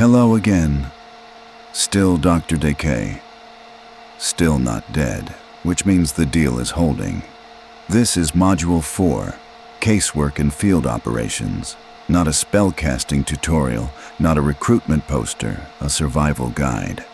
Hello again. Still Dr. Décay. Still not dead, which means the deal is holding. This is Module 4, Casework and Field Operations. Not a spellcasting tutorial, not a recruitment poster, a survival guide.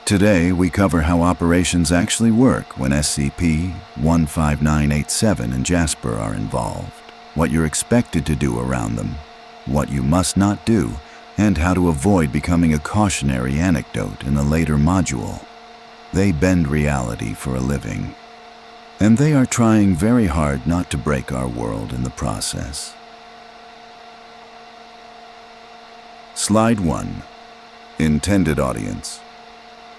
Today, we cover how operations actually work when SCP-15987 and Jasper are involved, what you're expected to do around them, what you must not do, and how to avoid becoming a cautionary anecdote in a later module. They bend reality for a living, and they are trying very hard not to break our world in the process. Slide 1. Intended audience.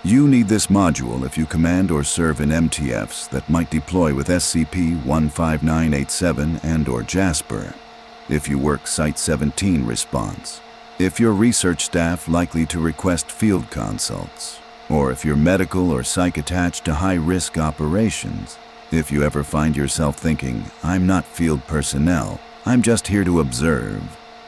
You need this module if you command or serve in MTFs that might deploy with SCP-15987 and/or Jasper, if you work Site-17 response, if your research staff likely to request field consults, or if you're medical or psych attached to high-risk operations, if you ever find yourself thinking, I'm not field personnel, I'm just here to observe,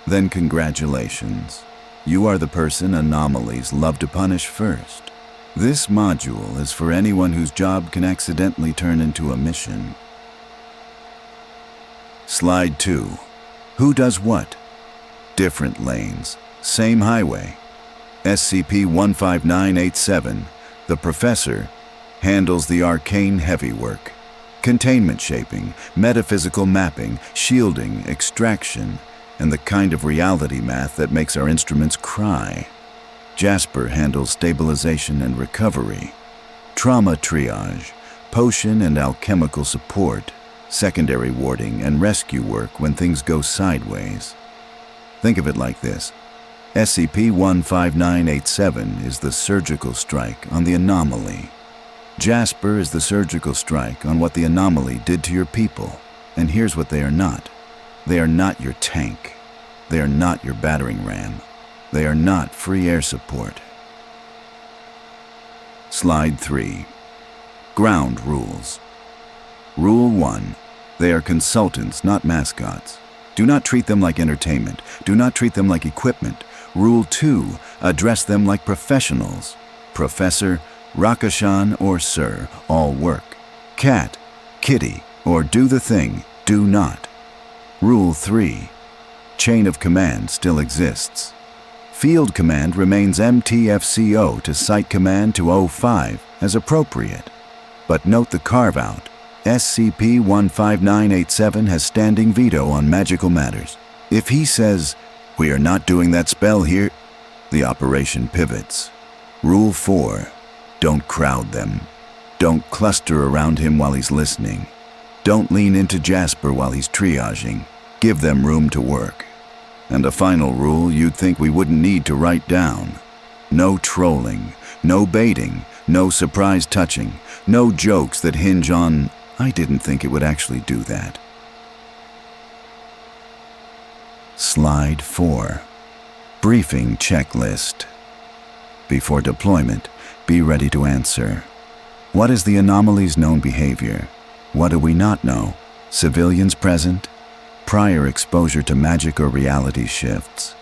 then congratulations. You are the person anomalies love to punish first. This module is for anyone whose job can accidentally turn into a mission. Slide 2. Who does what? Different lanes, same highway. SCP-15987, the Professor, handles the arcane heavy work. Containment shaping, metaphysical mapping, shielding, extraction, and the kind of reality math that makes our instruments cry. Jasper handles stabilization and recovery, trauma triage, potion and alchemical support, secondary warding and rescue work when things go sideways. Think of it like this. SCP-15987 is the surgical strike on the anomaly. Jasper is the surgical strike on what the anomaly did to your people. And here's what they are not. They are not your tank. They are not your battering ram. They are not free air support. Slide 3. Ground rules. Rule 1. They are consultants, not mascots. Do not treat them like entertainment. Do not treat them like equipment. Rule 2. Address them like professionals. Professor, Rakashan, or Sir, all work. Cat, kitty, or do the thing, do not. Rule 3. Chain of command still exists. Field command remains MTFCO to Site Command to O5 as appropriate. But note the carve-out. SCP-15987 has standing veto on magical matters. If he says, "We are not doing that spell here," the operation pivots. Rule 4. Don't crowd them. Don't cluster around him while he's listening. Don't lean into Jasper while he's triaging. Give them room to work. And a final rule you'd think we wouldn't need to write down. No trolling, no baiting, no surprise touching, no jokes that hinge on, "I didn't think it would actually do that." Slide 4. Briefing checklist. Before deployment, be ready to answer. What is the anomaly's known behavior? What do we not know? Civilians present? Prior exposure to magic or reality shifts?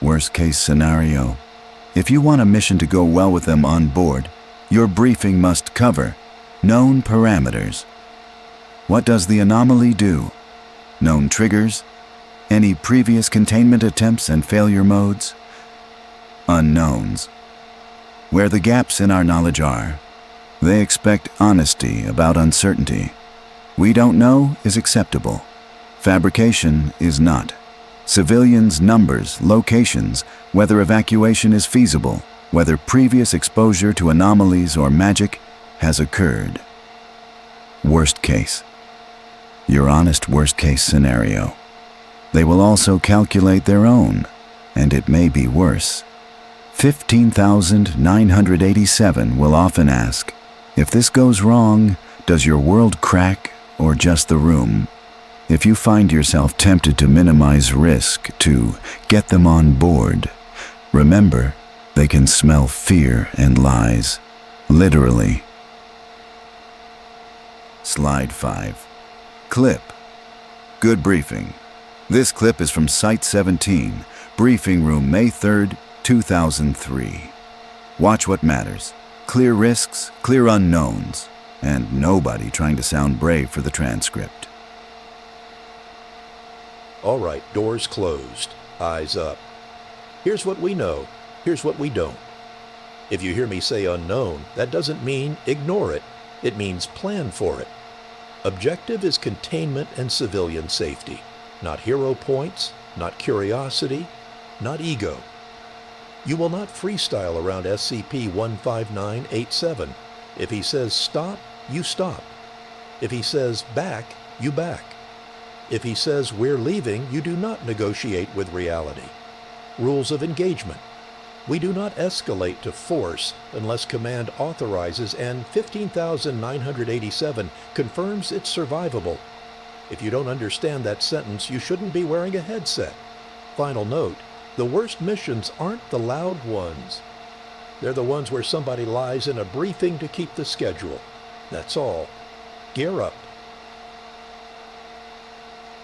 Worst case scenario? If you want a mission to go well with them on board, your briefing must cover known parameters. What does the anomaly do? Known triggers? Any previous containment attempts and failure modes? Unknowns. Where the gaps in our knowledge are. They expect honesty about uncertainty. We don't know is acceptable. Fabrication is not. Civilians' numbers, locations, whether evacuation is feasible, whether previous exposure to anomalies or magic has occurred. Worst case. Your honest worst case scenario. They will also calculate their own, and it may be worse. 15,987 will often ask, if this goes wrong, does your world crack or just the room? If you find yourself tempted to minimize risk, to get them on board, remember, they can smell fear and lies. Literally. Slide 5. Clip. Good briefing. This clip is from Site-17, briefing room May 3rd, 2003. Watch what matters. Clear risks, clear unknowns, and nobody trying to sound brave for the transcript. All right, doors closed, eyes up. Here's what we know, here's what we don't. If you hear me say unknown, that doesn't mean ignore it. It means plan for it. Objective is containment and civilian safety, not hero points, not curiosity, not ego. You will not freestyle around SCP-15987. If he says stop, you stop. If he says back, you back. If he says we're leaving, you do not negotiate with reality. Rules of engagement. We do not escalate to force unless command authorizes and 15,987 confirms it's survivable. If you don't understand that sentence, you shouldn't be wearing a headset. Final note, the worst missions aren't the loud ones. They're the ones where somebody lies in a briefing to keep the schedule. That's all. Gear up.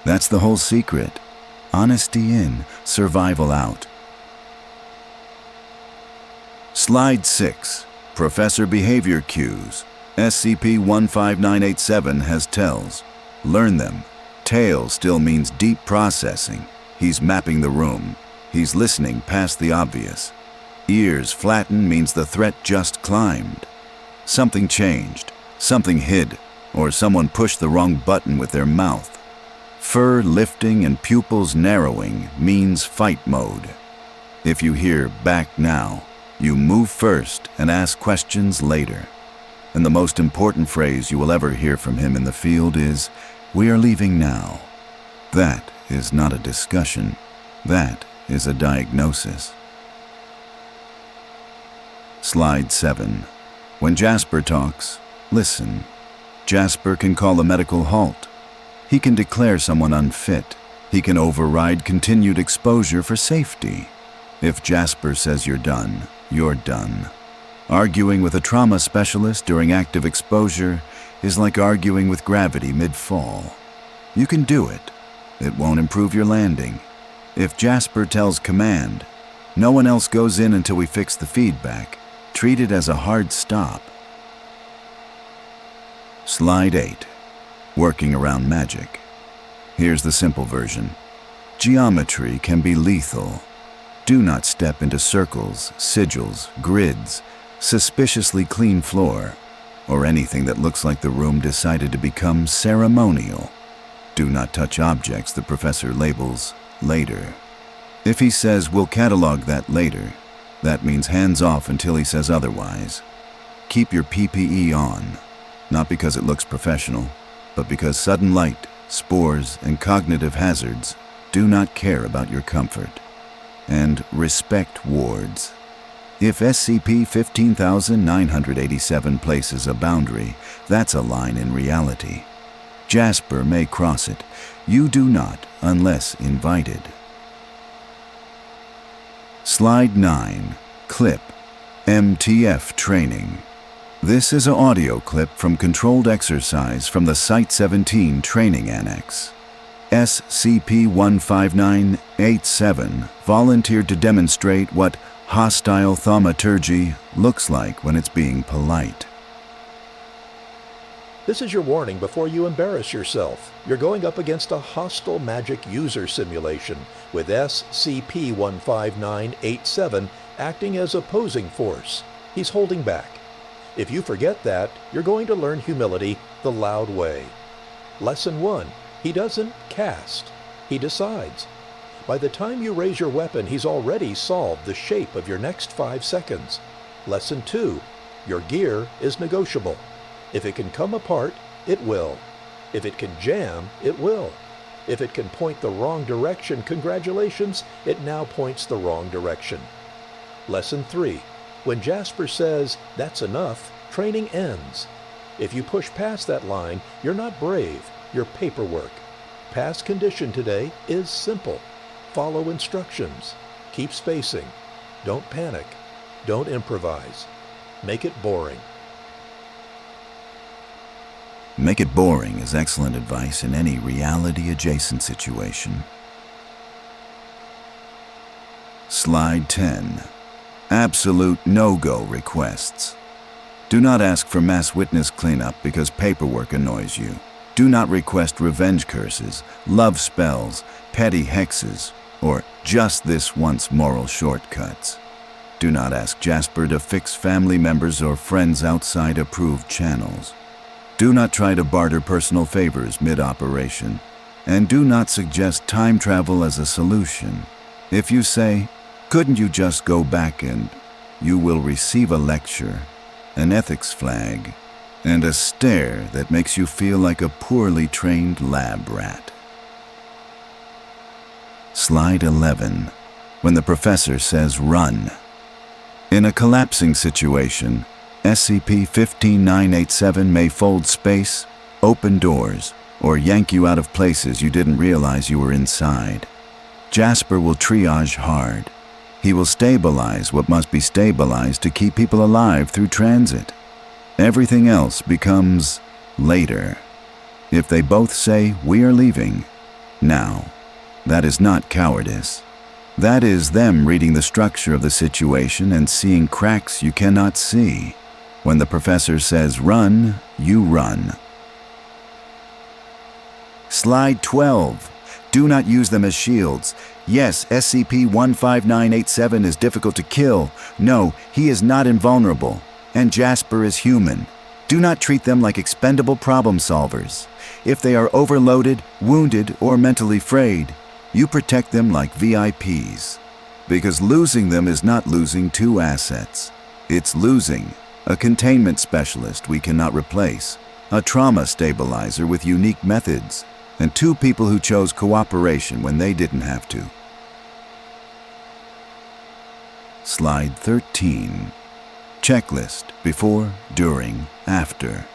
That's the whole secret. Honesty in, survival out. Slide 6. Professor Behavior Cues. SCP-15987 has tells. Learn them. Tail still means deep processing. He's mapping the room. He's listening past the obvious. Ears flatten means the threat just climbed. Something changed. Something hid. Or someone pushed the wrong button with their mouth. Fur lifting and pupils narrowing means fight mode. If you hear back now, you move first and ask questions later. And the most important phrase you will ever hear from him in the field is, "We are leaving now." That is not a discussion. That is a diagnosis. Slide 7. When Jasper talks, listen. Jasper can call a medical halt. He can declare someone unfit. He can override continued exposure for safety. If Jasper says you're done, you're done. Arguing with a trauma specialist during active exposure is like arguing with gravity mid-fall. You can do it. It won't improve your landing. If Jasper tells command, no one else goes in until we fix the feedback. Treat it as a hard stop. Slide 8. Working around magic. Here's the simple version. Geometry can be lethal. Do not step into circles, sigils, grids, suspiciously clean floor, or anything that looks like the room decided to become ceremonial. Do not touch objects the professor labels later. If he says we'll catalog that later, that means hands off until he says otherwise. Keep your PPE on, not because it looks professional, but because sudden light, spores, and cognitive hazards do not care about your comfort. And respect wards. If SCP-15987 places a boundary, that's a line in reality. Jasper may cross it. You do not unless invited. Slide 9. Clip. MTF training. This is an audio clip from controlled exercise from the Site-17 training annex. SCP-15987 volunteered to demonstrate what hostile thaumaturgy looks like when it's being polite. This is your warning before you embarrass yourself. You're going up against a hostile magic user simulation with SCP-15987 acting as opposing force. He's holding back. If you forget that, you're going to learn humility the loud way. Lesson 1. He doesn't cast. He decides. By the time you raise your weapon, he's already solved the shape of your next 5 seconds. Lesson 2. Your gear is negotiable. If it can come apart, it will. If it can jam, it will. If it can point the wrong direction, congratulations, it now points the wrong direction. Lesson 3. When Jasper says, "That's enough," training ends. If you push past that line, you're not brave, you're paperwork. Past condition today is simple. Follow instructions. Keep spacing. Don't panic. Don't improvise. Make it boring. Make it boring is excellent advice in any reality-adjacent situation. Slide 10. Absolute no-go requests. Do not ask for mass witness cleanup because paperwork annoys you. Do not request revenge curses, love spells, petty hexes, or just this once moral shortcuts. Do not ask Jasper to fix family members or friends outside approved channels. Do not try to barter personal favors mid-operation. And do not suggest time travel as a solution. If you say, "Couldn't you just go back and," you will receive a lecture, an ethics flag, and a stare that makes you feel like a poorly trained lab rat. Slide 11. When the professor says run. In a collapsing situation, SCP-15987 may fold space, open doors, or yank you out of places you didn't realize you were inside. Jasper will triage hard. He will stabilize what must be stabilized to keep people alive through transit. Everything else becomes later. If they both say, "We are leaving," now, that is not cowardice. That is them reading the structure of the situation and seeing cracks you cannot see. When the professor says run, you run. Slide 12. Do not use them as shields. Yes, SCP-15987 is difficult to kill. No, he is not invulnerable. And Jasper is human. Do not treat them like expendable problem solvers. If they are overloaded, wounded, or mentally frayed, you protect them like VIPs. Because losing them is not losing two assets. It's losing a containment specialist we cannot replace, a trauma stabilizer with unique methods, and two people who chose cooperation when they didn't have to. Slide 13. Checklist before, during, after.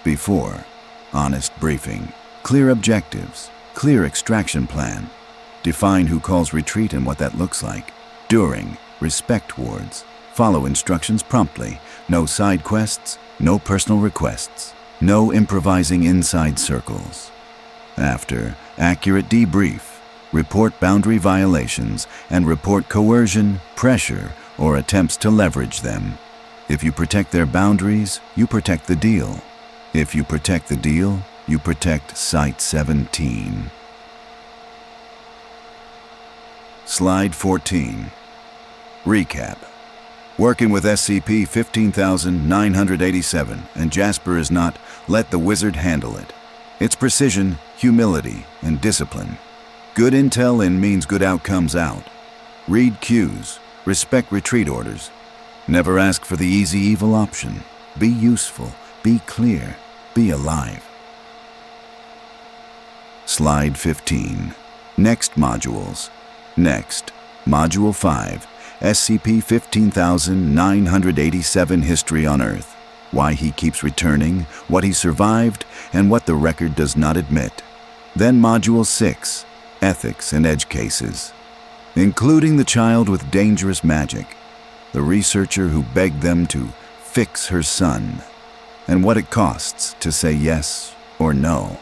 Before, honest briefing, clear objectives, clear extraction plan. Define who calls retreat and what that looks like. During, respect wards. Follow instructions promptly. No side quests, no personal requests. No improvising inside circles. After, accurate debrief. Report boundary violations and report coercion, pressure, or attempts to leverage them. If you protect their boundaries, you protect the deal. If you protect the deal, you protect Site-17. Slide 14. Recap. Working with SCP-15987, and Jasper is not, let the wizard handle it. It's precision, humility, and discipline. Good intel in means good outcomes out. Read cues, respect retreat orders. Never ask for the easy evil option. Be useful, be clear, be alive. Slide 15. Next modules. Next, Module 5, SCP-15987 History on Earth. Why he keeps returning, what he survived, and what the record does not admit. Then Module 6, Ethics and Edge Cases. Including the child with dangerous magic, the researcher who begged them to fix her son, and what it costs to say yes or no.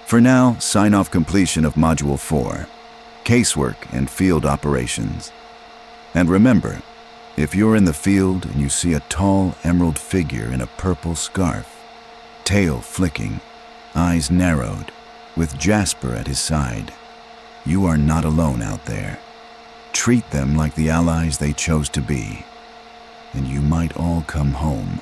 For now, sign off completion of Module 4, Casework and Field Operations. And remember, if you're in the field and you see a tall emerald figure in a purple scarf, tail flicking, eyes narrowed, with Jasper at his side, you are not alone out there. Treat them like the allies they chose to be, and you might all come home